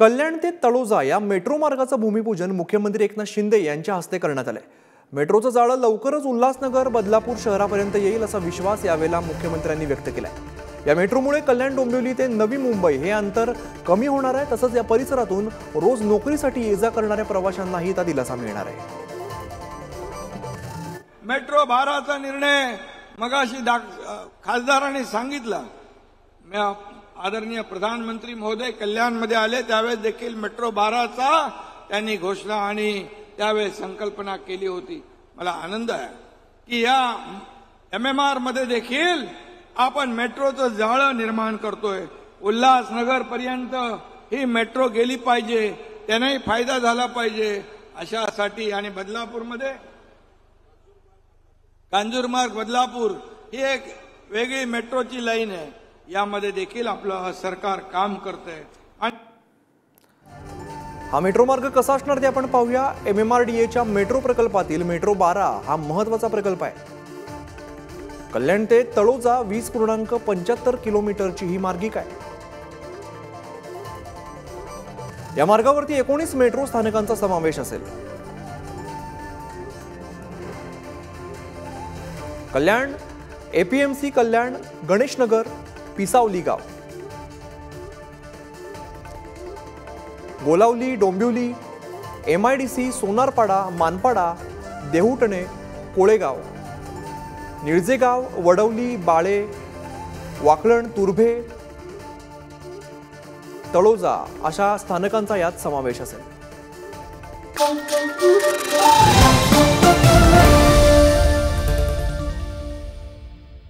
कल्याण ते तळोजा या मेट्रो मार्गाचं भूमिपूजन मुख्यमंत्री एकनाथ शिंदे यांच्या हस्ते करण्यात आले। मेट्रोचं जाळं लवकरच उल्हासनगर बदलापूर शहरापर्यंत येईल असा विश्वास यावेळेला मुख्यमंत्र्यांनी व्यक्त केला। या मेट्रोमुळे कल्याण डोंबिवली ते नवी मुंबई हे अंतर कमी होणार आहे, तसंच या परिसरातून रोज नोकरीसाठी ये जा करणाऱ्या प्रवाशांनाही त्याचा दिलासा मिळणार आहे। मेट्रो भाराचा निर्णय मगाशी खासदारांनी सांगितला। मी आदरणीय प्रधानमंत्री महोदय कल्याण मध्ये आले त्यावेळेस देखील मेट्रो भाराचा त्यांनी घोषणा आणि त्यावेळेस संकल्पना केली होती। मला आनंद आहे की या MMR मध्ये देखील आपण मेट्रोचं जाळं निर्माण करतोय। उल्हासनगर पर्यंत ही मेट्रो गेली पाहिजे, त्यांनाही फायदा झाला पाहिजे अशासाठी। आणि बदलापूर मध्ये कांजूरमार्ग बदलापूर ही एक वेगळी मेट्रोची लाईन आहे, यामध्ये देखील आपलं सरकार काम करतंय। हा मेट्रो मार्ग कसा असणार ते आपण पाहूया। MMRDAच्या मेट्रो प्रकल्पातील मेट्रो 12 हा महत्त्वाचा प्रकल्प आहे। कल्याण ते तळोजा 20.75 किलोमीटरची ही मार्गिका आहे। या मार्गावरती 19 मेट्रो स्थानकांचा समावेश असेल। कल्याण, APMC कल्याण, गणेशनगर, पिसावली गाव, गोलावली, डोंबिवली, MIDC, सोनारपाडा, मानपाडा, देहुटणे, कोळेगाव, निळजेगाव, वडवली, बाळे, वाकलन, तुर्भे, तळोजा अशा स्थानकांचा यात समावेश असेल।